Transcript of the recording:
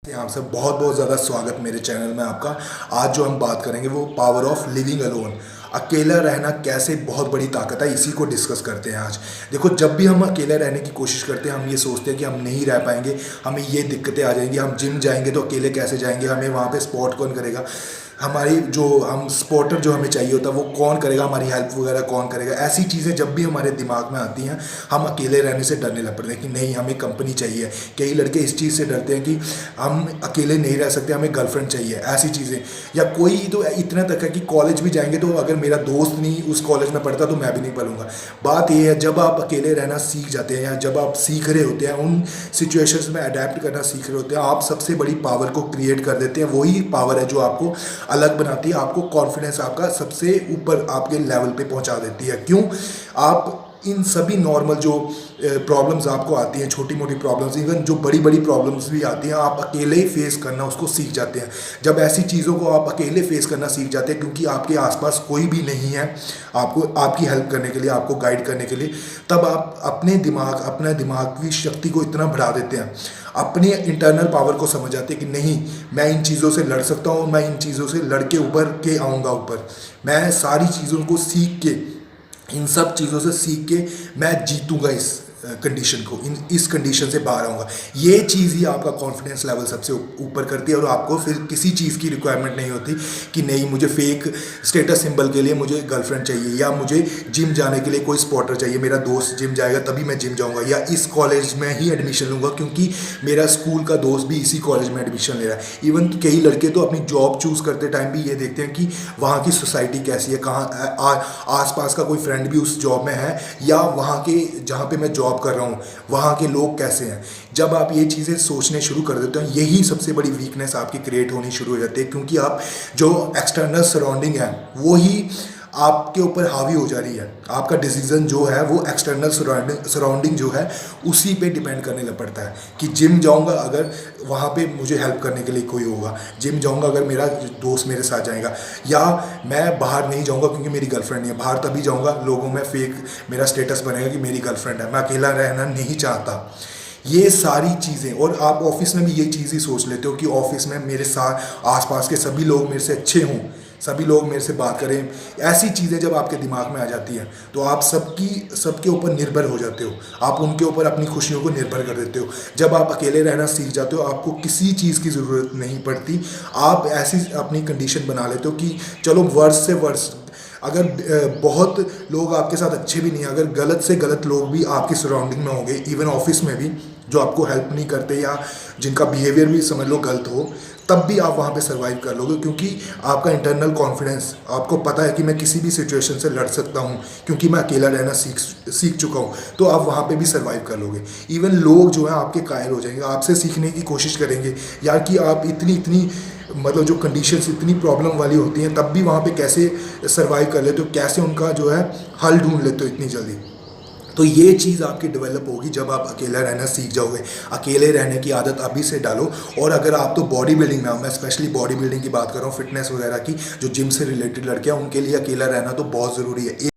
यहाँ से बहुत बहुत ज़्यादा स्वागत मेरे चैनल में आपका। आज जो हम बात करेंगे वो पावर ऑफ लिविंग अलोन, अकेला रहना कैसे बहुत बड़ी ताकत है, इसी को डिस्कस करते हैं आज। देखो, जब भी हम अकेला रहने की कोशिश करते हैं हम ये सोचते हैं कि हम नहीं रह पाएंगे, हमें ये दिक्कतें आ जाएंगी, हम जिम जाएंगे तो अकेले कैसे जाएंगे, हमें वहाँ पे स्पॉट कौन करेगा, हमारी जो हम स्पॉटर जो हमें चाहिए होता है वो कौन करेगा, हमारी हेल्प वगैरह कौन करेगा। ऐसी चीज़ें जब भी हमारे दिमाग में आती हैं हम अकेले रहने से डरने लग पड़ते हैं कि नहीं, हमें कंपनी चाहिए। कई लड़के इस चीज़ से डरते हैं कि हम अकेले नहीं रह सकते, हमें गर्लफ्रेंड चाहिए, ऐसी चीज़ें। या कोई तो इतना तक है कि कॉलेज भी जाएंगे तो अगर मेरा दोस्त नहीं उस कॉलेज में पढ़ता तो मैं भी नहीं पढ़ूंगा। बात यह है, जब आप अकेले रहना सीख जाते हैं या जब आप सीख रहे होते हैं, उन सिचुएशंस में अडेप्ट करना सीख रहे होते हैं, आप सबसे बड़ी पावर को क्रिएट कर देते हैं। वही पावर है जो आपको अलग बनाती है, आपको कॉन्फिडेंस आपका सबसे ऊपर आपके लेवल पे पहुंचा देती है। क्यों? आप इन सभी नॉर्मल जो प्रॉब्लम्स आपको आती हैं, छोटी मोटी प्रॉब्लम्स, इवन जो बड़ी बड़ी प्रॉब्लम्स भी आती हैं, आप अकेले ही फेस करना उसको सीख जाते हैं। जब ऐसी चीज़ों को आप अकेले फेस करना सीख जाते हैं, क्योंकि आपके आसपास कोई भी नहीं है आपको आपकी हेल्प करने के लिए, आपको गाइड करने के लिए, तब आप अपने दिमाग की शक्ति को इतना बढ़ा देते हैं, अपनी इंटरनल पावर को समझ आते हैं कि नहीं, मैं इन चीज़ों से लड़ सकता हूँ, मैं इन चीज़ों से लड़ के उभर के आऊँगा ऊपर, मैं सारी चीज़ों को सीख के, इन सब चीज़ों से सीख के मैं जीतूंगा इस कंडीशन को, इस कंडीशन से बाहर आऊँगा। ये चीज़ ही आपका कॉन्फिडेंस लेवल सबसे ऊपर करती है और आपको फिर किसी चीज़ की रिक्वायरमेंट नहीं होती कि नहीं, मुझे फेक स्टेटस सिंबल के लिए मुझे गर्लफ्रेंड चाहिए, या मुझे जिम जाने के लिए कोई स्पॉटर चाहिए, मेरा दोस्त जिम जाएगा तभी मैं जिम जाऊँगा, या इस कॉलेज में ही एडमिशन लूँगा क्योंकि मेरा स्कूल का दोस्त भी इसी कॉलेज में एडमिशन ले रहा है। इवन कई लड़के तो अपनी जॉब चूज़ करते टाइम भी ये देखते हैं कि वहाँ की सोसाइटी कैसी है, कहाँ आसपास का कोई फ्रेंड भी उस जॉब में है, या वहाँ के जहाँ पे मैं जॉब कर रहा हूँ वहाँ के लोग कैसे हैं। जब आप ये चीज़ें सोचने शुरू कर देते हैं, यही सबसे बड़ी वीकनेस आपकी क्रिएट होनी शुरू हो जाती है, क्योंकि आप जो एक्सटर्नल सराउंडिंग है वो ही आपके ऊपर हावी हो जा रही है। आपका डिसीजन जो है वो एक्सटर्नल सराउंडिंग जो है उसी पे डिपेंड करने लग पड़ता है कि जिम जाऊंगा अगर वहाँ पे मुझे हेल्प करने के लिए कोई होगा, जिम जाऊंगा अगर मेरा दोस्त मेरे साथ जाएगा, या मैं बाहर नहीं जाऊंगा क्योंकि मेरी गर्लफ्रेंड नहीं है। बाहर तभी जाऊंगा लोगों में फेक मेरा स्टेटस बनेगा कि मेरी गर्लफ्रेंड है, मैं अकेला रहना नहीं चाहता। ये सारी चीज़ें, और आप ऑफिस में भी ये चीज़ ही सोच लेते हो कि ऑफिस में मेरे साथ आसपास के सभी लोग मेरे से अच्छे हों, सभी लोग मेरे से बात करें। ऐसी चीज़ें जब आपके दिमाग में आ जाती हैं तो आप सबके ऊपर निर्भर हो जाते हो, आप उनके ऊपर अपनी खुशियों को निर्भर कर देते हो। जब आप अकेले रहना सीख जाते हो आपको किसी चीज़ की ज़रूरत नहीं पड़ती, आप ऐसी अपनी कंडीशन बना लेते हो कि चलो वर्ष से वर्ष, अगर बहुत लोग आपके साथ अच्छे भी नहीं, अगर गलत से गलत लोग भी आपकी सराउंडिंग में होंगे, इवन ऑफिस में भी, जो आपको हेल्प नहीं करते या जिनका बिहेवियर भी समझ लो गलत हो, तब भी आप वहाँ पे सरवाइव कर लोगे, क्योंकि आपका इंटरनल कॉन्फिडेंस, आपको पता है कि मैं किसी भी सिचुएशन से लड़ सकता हूँ क्योंकि मैं अकेला रहना सीख चुका हूँ, तो आप वहाँ पे भी सरवाइव कर लोगे। इवन लोग जो है आपके कायल हो जाएंगे, आपसे सीखने की कोशिश करेंगे यार कि आप इतनी मतलब जो कंडीशंस इतनी प्रॉब्लम वाली होती हैं तब भी वहाँ पे कैसे सरवाइव कर लेते हो, कैसे उनका जो है हल ढूंढ लेते हो इतनी जल्दी। तो ये चीज़ आपकी डेवलप होगी जब आप अकेला रहना सीख जाओगे। अकेले रहने की आदत अभी से डालो। और अगर आप तो बॉडी बिल्डिंग में, मैं स्पेशली बॉडी बिल्डिंग की बात कर रहा हूँ, फिटनेस वगैरह की, जो जिम से रिलेटेड लड़के हैं उनके लिए अकेला रहना तो बहुत ज़रूरी है।